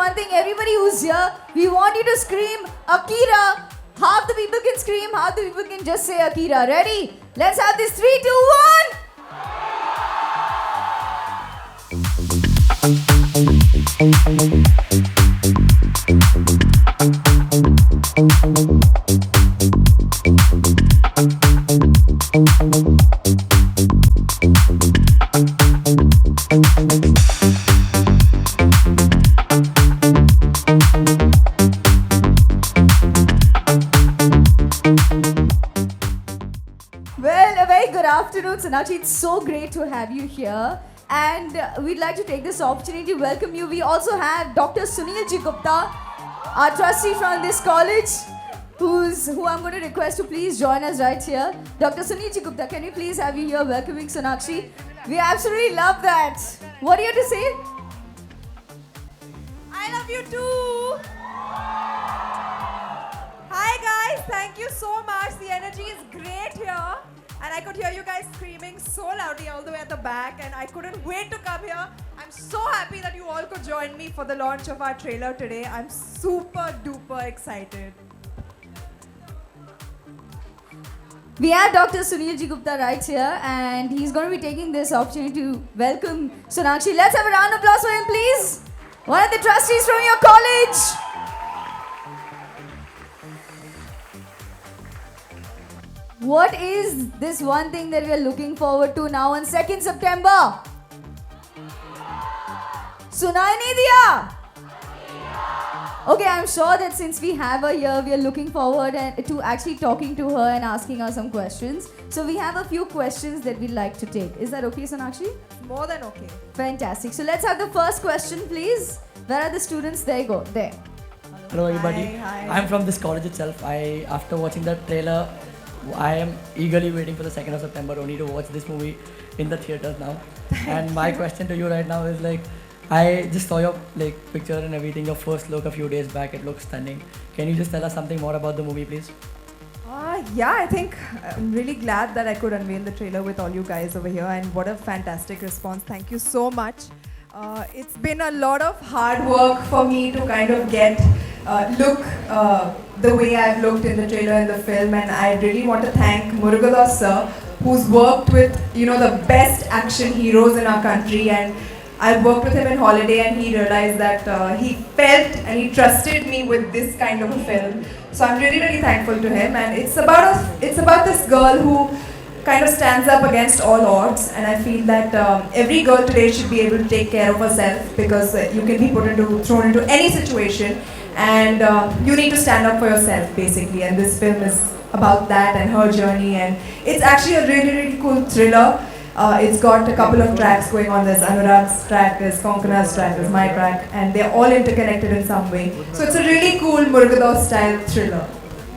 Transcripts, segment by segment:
one thing, everybody who's here, we want you to scream Akira. Half the people can scream, half the people can just say Akira. Ready? Let's have this 3, 2, 1. Well, a very good afternoon, Sonakshi. It's so great to have you here. And we'd like to take this opportunity to welcome you. We also have Dr. Sunil Ji Gupta, our trustee from this college, who I'm going to request to please join us right here. Dr. Sunil Ji Gupta, can we please have you here welcoming Sonakshi? We absolutely love that. What do you have to say? I love you too. Hi guys, thank you so much. The energy is great here. And I could hear you guys screaming so loudly all the way at the back, and I couldn't wait to come here. I'm so happy that you all could join me for the launch of our trailer today. I'm super duper excited. We have Dr. Sunil Ji Gupta right here, and he's going to be taking this opportunity to welcome Sonakshi. Let's have a round of applause for him, please. One of the trustees from your college. What is this one thing that we are looking forward to now on 2nd September? Sunai nahi diya? Okay, I'm sure that since we have her here, we are looking forward to actually talking to her and asking her some questions. So we have a few questions that we'd like to take. Is that okay, Sonakshi? More than okay. Fantastic. So let's have the first question, please. Where are the students? There you go. There. Hello everybody. Hi. I'm from this college itself. After watching the trailer, I am eagerly waiting for the 2nd of September only to watch this movie in the theaters now. And my question to you right now is I just saw your picture and everything, your first look a few days back. It looks stunning. Can you just tell us something more about the movie, please? Yeah, I think I'm really glad that I could unveil the trailer with all you guys over here, and what a fantastic response. Thank you so much. It's been a lot of hard work for me to kind of look the way I've looked in the trailer and the film, and I really want to thank Murugadoss sir, who's worked with the best action heroes in our country, and I worked with him in Holiday, and he realized that he felt and he trusted me with this kind of a film. So I'm really, really thankful to him, and it's about this girl who kind of stands up against all odds, and I feel that every girl today should be able to take care of herself, because you can be thrown into any situation, and you need to stand up for yourself basically, and this film is about that and her journey, and it's actually a really, really cool thriller. It's got a couple of tracks going on. There's Anurag's track, there's Konkana's track, there's my track, and they're all interconnected in some way. So it's a really cool Murugadoss style thriller.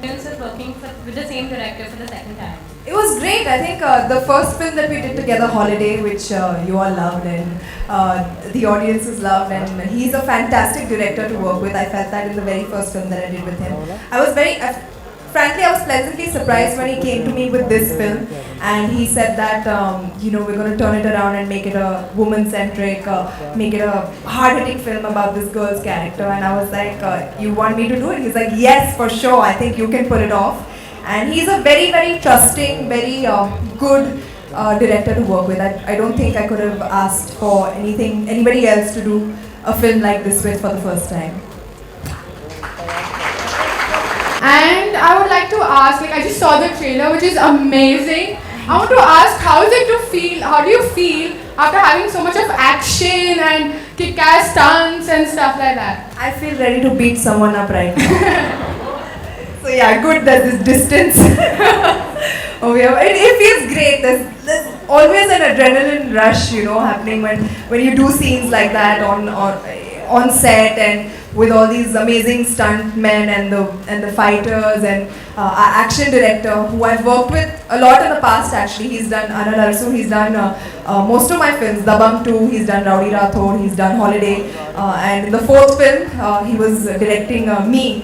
Films is working with the same director for the second time. It was great. I think the first film that we did together, Holiday, which you all loved and the audiences loved, and he's a fantastic director to work with. I felt that in the very first film that I did with him. Frankly, I was pleasantly surprised when he came to me with this film, and he said that we're going to turn it around and make it a woman-centric, make it a hard-hitting film about this girl's character. And I was like, you want me to do it? He's like, yes, for sure. I think you can pull it off. And he's a very, very trusting, very good director to work with. I don't think I could have asked for anybody else to do a film like this with for the first time. And I would like to ask, I just saw the trailer, which is amazing. I want to ask, how do you feel after having so much of action and kick-ass stunts and stuff like that? I feel ready to beat someone up right now. So yeah, good, there's this distance. It feels great. There's always an adrenaline rush, happening when you do scenes like that on set, and with all these amazing stuntmen and the fighters, and our action director, who I've worked with a lot in the past actually. He's done Anal Arsu, he's done most of my films, Dabangg 2, he's done Rowdy Rathod, he's done Holiday, and in the fourth film, he was directing me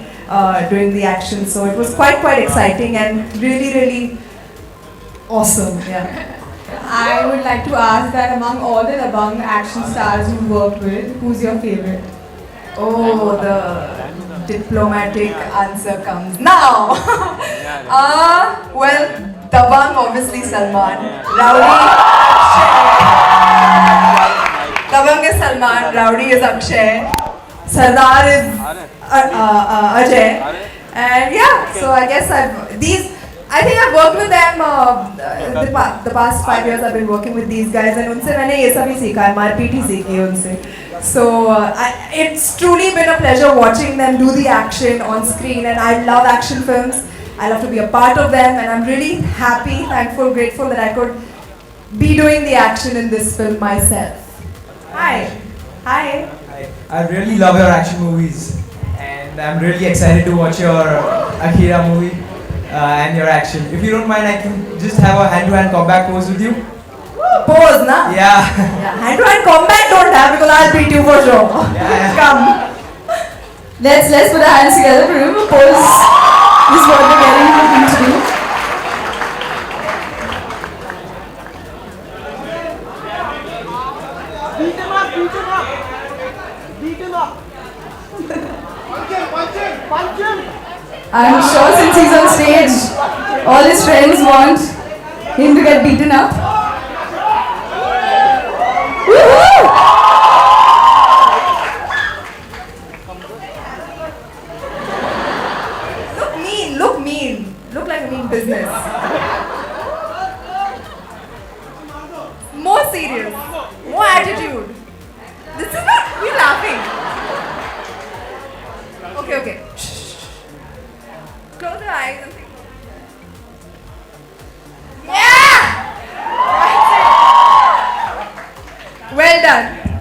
during the action. So it was quite exciting and really, really awesome. Yeah. I would like to ask that among all the Dabangg action stars you worked with, who's your favorite? Oh, the diplomatic answer comes now. Well, Dabangg obviously Salman. Rowdy Akshay. Dabangg is Salman. Rowdy is Akshay. Sardar is Ajay. And yeah, so I guess I think I've worked with them the past 5 years. I've been working with these guys, and उनसे मैंने ये सभी सीखा है, मारपीट ही सीखी है उनसे. So it's truly been a pleasure watching them do the action on screen, and I love action films. I love to be a part of them, and I'm really happy, thankful, grateful that I could be doing the action in this film myself. Hi. I really love your action movies, and I'm really excited to watch your Akira movie and your action. If you don't mind, I can just have a hand-to-hand combat pose with you. Pose, na? Yeah. Hand-to-hand combat don't have because I'll beat you for sure. Yeah. Come. Let's put our hands together. Remember, pose is what we're getting him to do. I'm sure since he's on stage, all his friends want him to get beaten up. Woohoo! Look mean. Look like a mean business. More serious. More attitude. This is not, we're laughing. Okay. Shh. Close your eyes and think. Yeah! Well done.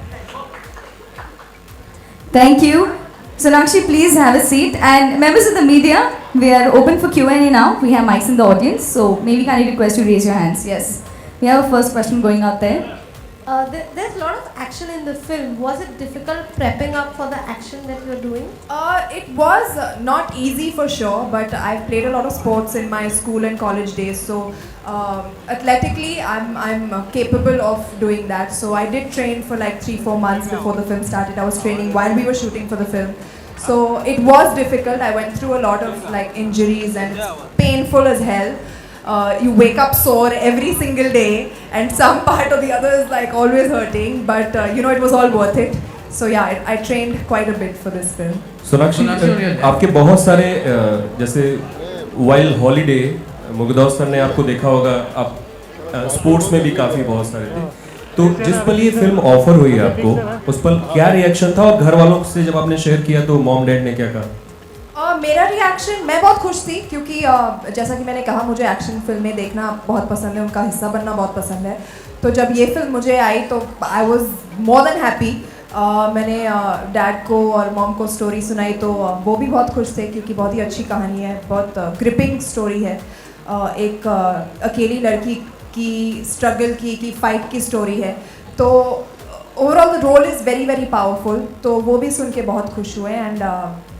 Thank you. Sonakshi, please have a seat. And members of the media, we are open for Q&A now. We have mics in the audience, so maybe can I request you to raise your hands? Yes. We have a first question going out there. There's a lot of action in the film. Was it difficult prepping up for the action that you're doing? It was not easy for sure, but I've played a lot of sports in my school and college days, so athletically I'm capable of doing that. So I did train for like 3-4 months before the film started. I was training while we were shooting for the film. So it was difficult. I went through a lot of like injuries, and it's painful as hell. You wake up sore every single day, and some part or the other is like always hurting, but it was all worth it. So yeah, I trained quite a bit for this film. Sonakshi आपके बहुत सारे जैसे while holiday मुगदास sir ने आपको देखा होगा, आप sports में भी काफ़ी बहुत सारे थे, तो जिस पल ये फिल्म ऑफर हुई आपको उस पल क्या रिएक्शन था, और घर वालों से जब आपने शेयर किया तो मॉम डैड ने क्या कहा? मेरा रिएक्शन, मैं बहुत खुश थी क्योंकि जैसा कि मैंने कहा मुझे एक्शन फिल्में देखना बहुत पसंद है, उनका हिस्सा बनना बहुत पसंद है. तो जब ये फिल्म मुझे आई तो I was more than happy. मैंने डैड को और मॉम को स्टोरी सुनाई तो वो भी बहुत खुश थे क्योंकि बहुत ही अच्छी कहानी है, बहुत ग्रिपिंग स्टोरी है. एक अकेली लड़की की स्ट्रगल की फाइट की स्टोरी है. तो overall the role is very very powerful. तो वो भी सुन के बहुत खुश हुए, and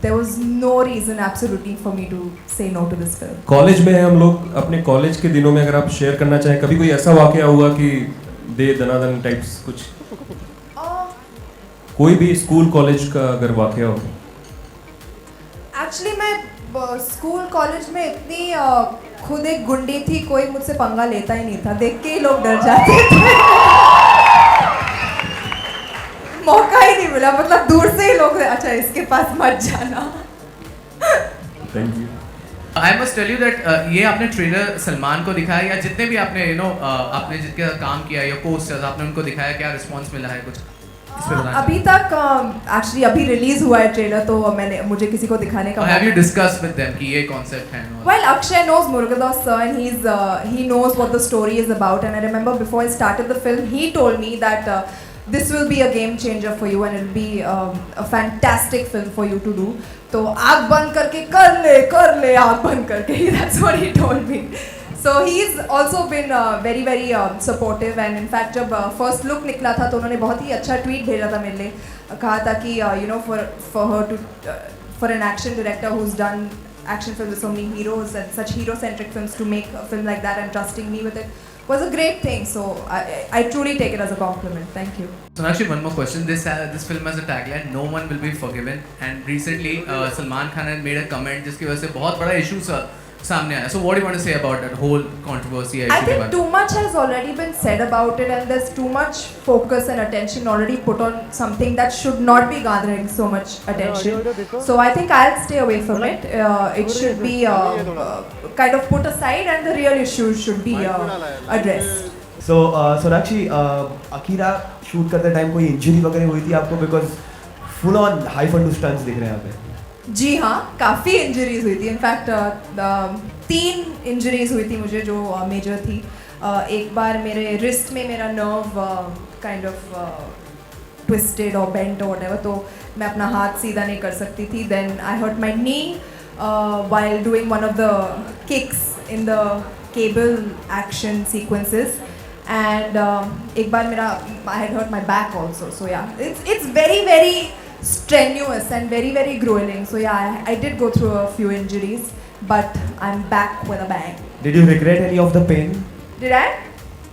there was no reason absolutely for me to say no to this film. College में हैं हम लोग, अपने कॉलेज के दिनों में अगर आप शेयर करना चाहें, कभी कोई ऐसा वाकया हुआ कि दे दनादन टाइप्स कुछ, कोई भी स्कूल कॉलेज का अगर वाकया हो? एक्चुअली मैं स्कूल कॉलेज में इतनी खुद एक गुंडी थी, कोई मुझसे पंगा लेता ही नहीं था, देख के ही लोग डर जाते थे. मौका ही नहीं मिला, मतलब दूर से ही लोग अच्छा इसके पास मत जाना. Thank you. I must tell you that ये आपने ट्रेलर सलमान को दिखाया या जितने भी आपने आपने जिनके साथ काम किया या पोस्टर्स आपने उनको दिखाया, क्या रिस्पांस मिला है कुछ इस पे बताना? अभी तक एक्चुअली अभी रिलीज हुआ है ट्रेलर, तो मुझे किसी को दिखाने का. Have you discuss with them कि ये कॉन्सेप्ट है? Well, Akshay knows Murugadoss sir, and he knows what the story is about. And I remember before I started the film, he told me that this will be a game changer for you, and it will be a fantastic film for you to do. तो आँख बंद करके कर ले आँख बंद करके. That's what he told me. So he's also been very very supportive, and in fact जब first look निकला था तो उन्होंने बहुत ही अच्छा tweet भेजा था मेरे लिए. कहा था कि for her to for an action director who's done action films with so many heroes and such hero-centric films to make a film like that and trusting me with it was a great thing. So I truly take it as a compliment. Thank you. So actually one more question. This film has a tagline, "No one will be forgiven." And recently, Salman Khan had made a comment जिसकी वजह से बहुत बड़ा issue सामने आया. So what do you want to say about that whole controversy? I think too much has already been said about it, and there's too much focus and attention already put on something that should not be garnering so much attention. So I think I'll stay away from it. It should be kind of put aside, and the real issues should be addressed. So Sonakshi, Akira shoot करते time कोई injury वगैरह हुई थी आपको? Because full on high fun to stunts दिख रहे हैं यहाँ पे. जी हाँ, काफ़ी इंजरीज हुई थी. इनफैक्ट 3 इंजरीज हुई थी मुझे जो मेजर थी. एक बार मेरे रिस्ट में मेरा नर्व काइंड ऑफ ट्विस्टेड और बेंट और व्हाटएवर, तो मैं अपना हाथ सीधा नहीं कर सकती थी. Then I hurt my knee while doing one of the kicks in the cable action sequences, and एक बार मेरा I had hurt my back also. So yeah, it's very strenuous and very grueling. So yeah, I did go through a few injuries, but I'm back with a bang. Did you regret any of the pain? Did I?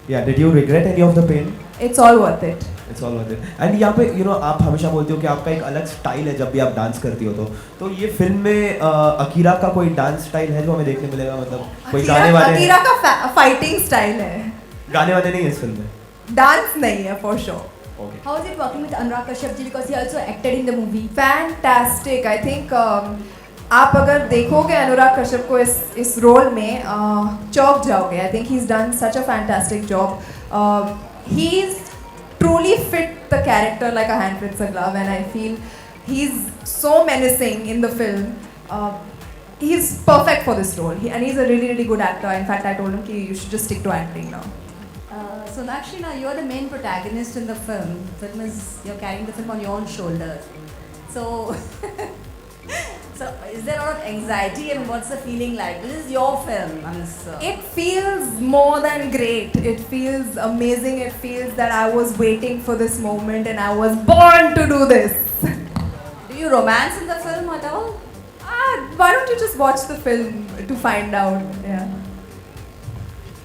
Yeah, did you regret any of the pain? It's all worth it. It's all worth it. And यहाँ पे आप हमेशा बोलते हो कि आपका एक अलग स्टाइल है जब भी आप डांस करती हो, तो ये फिल्म में अकीरा का कोई डांस स्टाइल है जो हमें देखने मिलेगा? मतलब कोई गाने वाले? अकीरा का फाइटिंग स्टाइल है, गाने वाले नहीं है इस फिल्म में, डांस नहीं है for sure. Okay. How is it working with Anurag Kashyap ji, because he also acted in the movie? Fantastic. I think आप अगर देखोगे अनुराग कश्यप को इस रोल में चौंक जाओगे. I think he's done such a fantastic job. He's truly fit the character like a hand fits a glove, and I feel he's so menacing in the film. He's perfect for this role, and he's a really good actor. In fact, I told him कि you should just stick to acting now. Sonakshi, now you're the main protagonist in the film. You're carrying the film on your own shoulders. So, so is there a lot of anxiety, and what's the feeling like? This is your film. It feels more than great. It feels amazing. It feels that I was waiting for this moment and I was born to do this. Do you romance in the film at all? Why don't you just watch the film to find out? Yeah.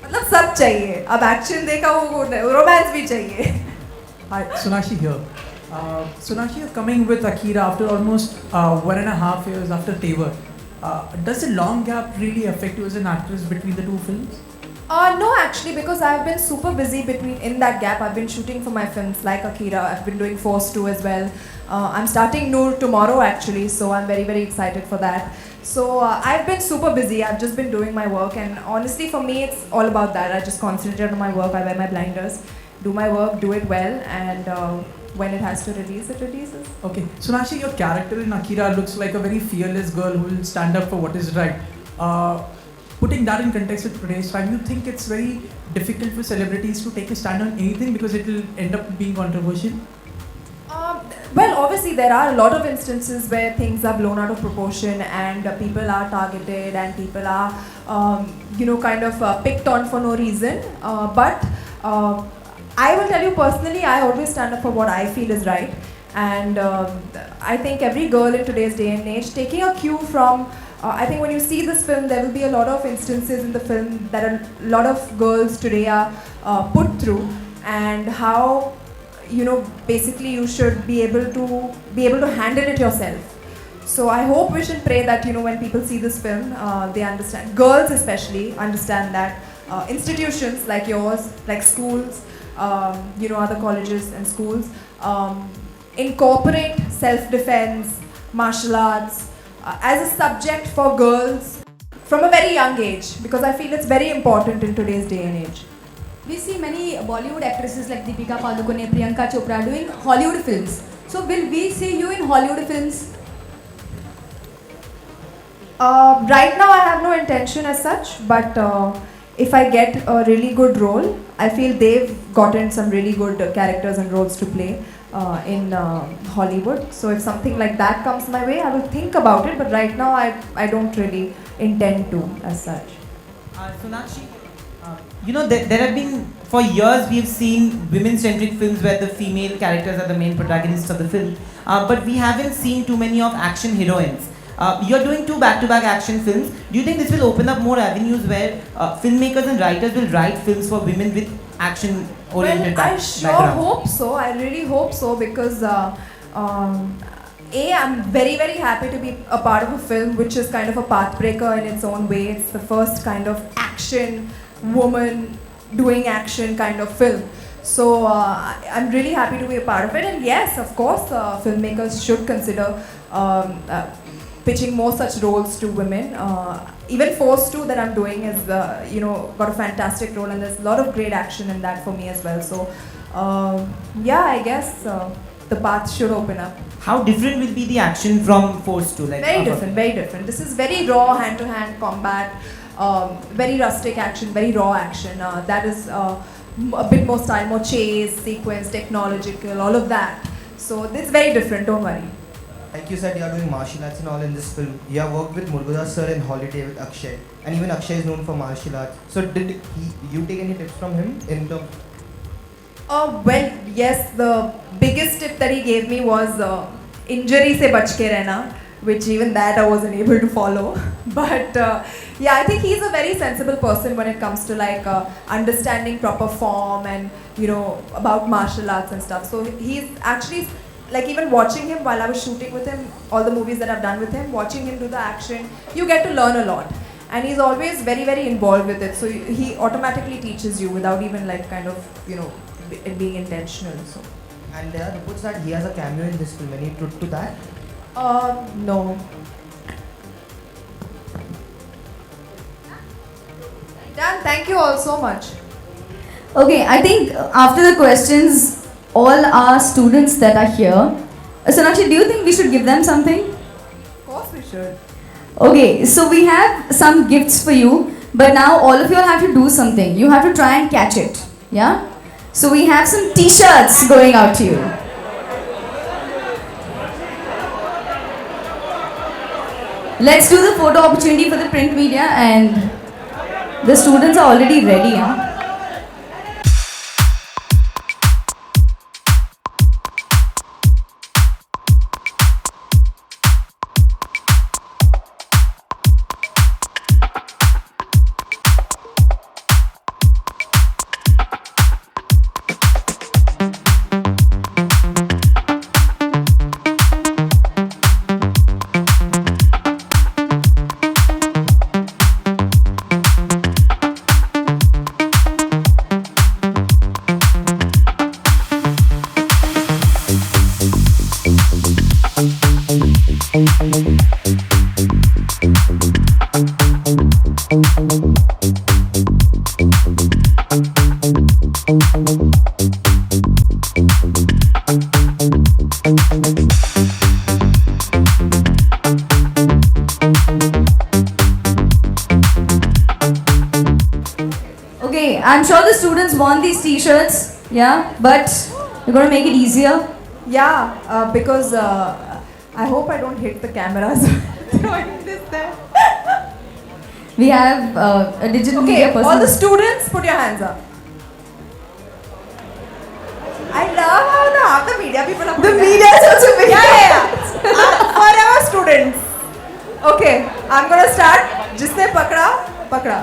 मतलब सब चाहिए. अब action देखा वो romance भी चाहिए. Hi, Sonakshi here. Sonakshi, you're coming with Akira after almost 1.5 years after Tevar. Does the long gap really affect you as an actress between the two films? No, actually, because I've been super busy in that gap. I've been shooting for my films like Akira. I've been doing Force 2 as well. I'm starting Noor tomorrow actually, so I'm very excited for that. So I've been super busy. I've just been doing my work, and honestly for me it's all about that. I just concentrate on my work. I wear my blinders, do my work, do it well, and when it has to release, it releases. Okay, Sonakshi, your character in Akira looks like a very fearless girl who will stand up for what is right. Putting that in context with today's time, you think it's very difficult for celebrities to take a stand on anything because it will end up being controversial? Well, obviously there are a lot of instances where things are blown out of proportion, and people are targeted, and people are, kind of picked on for no reason. But I will tell you personally, I always stand up for what I feel is right. And I think every girl in today's day and age, taking a cue from, I think when you see this film, there will be a lot of instances in the film that a lot of girls today are put through, and how basically you should be able to handle it yourself. So I hope, wish and pray that when people see this film, they understand, girls especially understand that institutions like yours, like schools, other colleges and schools, incorporate self-defense, martial arts as a subject for girls from a very young age, because I feel it's very important in today's day and age. We see many Bollywood actresses like Deepika Padukone, Priyanka Chopra doing Hollywood films. So will we see you in Hollywood films? Right now I have no intention as such, but if I get a really good role, I feel they've gotten some really good characters and roles to play in Hollywood. So if something like that comes my way, I will think about it, but right now I don't really intend to as such. Sonakshi, there have been, for years we have seen women-centric films where the female characters are the main protagonists of the film, but we haven't seen too many of action heroines. You're doing 2 back-to-back action films. Do you think this will open up more avenues where filmmakers and writers will write films for women with action-oriented Well, I sure background? hope so. I really hope so because I'm very, very happy to be a part of a film which is kind of a pathbreaker in its own way. It's the first kind of action woman doing action kind of film. So I'm really happy to be a part of it. And yes, of course, filmmakers should consider pitching more such roles to women. Even Force 2 that I'm doing is, got a fantastic role, and there's a lot of great action in that for me as well. So yeah, I guess the path should open up. How different will be the action from Force 2? Like, Very different, very different. This is very raw hand-to-hand combat, very rustic action, very raw action. That is a bit more style, more chase, sequence, technological, all of that. So this is very different, don't worry. Like you said, you are doing martial arts and all in this film. You have worked with Murugadoss sir in Holiday with Akshay. And even Akshay is known for martial arts. So did you take any tips from him in terms? Well, yes, the biggest tip that he gave me was injury se bach ke rehna, which even that I wasn't able to follow. But yeah, I think he's a very sensible person when it comes to like understanding proper form and about martial arts and stuff. So he's actually, like, even watching him while I was shooting with him, all the movies that I've done with him, watching him do the action, you get to learn a lot. And he's always very, very involved with it. So he automatically teaches you without even like kind of, it being intentional. So. And there are reports that he has a cameo in this film. Any truth to that? No. Done. Thank you all so much. Okay, I think after the questions, all our students that are here, Sonakshi, do you think we should give them something? Of course we should. Okay, so we have some gifts for you, but now all of you all have to do something. You have to try and catch it. Yeah? So we have some t-shirts going out to you. Let's do the photo opportunity for the print media, and the students are already ready. Huh? Okay, I'm sure the students want these t-shirts, yeah, but we're going to make it easier. Yeah, because I hope I don't hit the cameras throwing this there. We have a digital media Okay, person. all the students, put your hands up. I love how the media people are The media is also big. Yeah. For our students. Okay, I'm gonna start. जिसने पकड़ा, पकड़ा.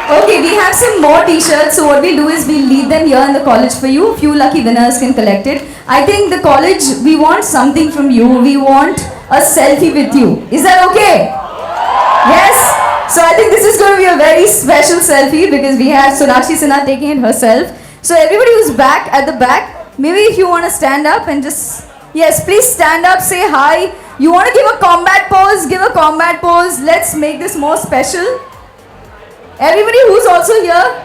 Okay, we have some more t-shirts, so what we'll do is we'll leave them here in the college for you. Few lucky winners can collect it. I think the college, we want something from you. We want a selfie with you. Is that okay? Yes? So I think this is going to be a very special selfie because we have Sonakshi Sinha taking it herself. So everybody who's back at the back, maybe if you want to stand up and just, yes, please stand up, say hi. You want to give a combat pose, give a combat pose. Let's make this more special. Everybody who's also here.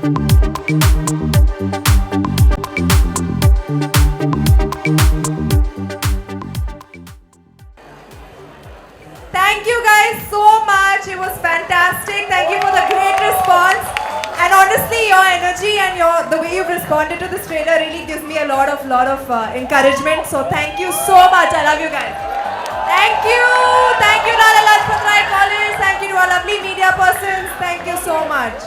Thank you guys so much. It was fantastic. Thank you for the great response. And honestly, your energy and the way you've responded to this trailer really gives me a lot of encouragement. So thank you so much. I love you guys. Thank you. Thank you, Lala Lajpat Rai College. Thank you to our lovely media persons. Thank you so much.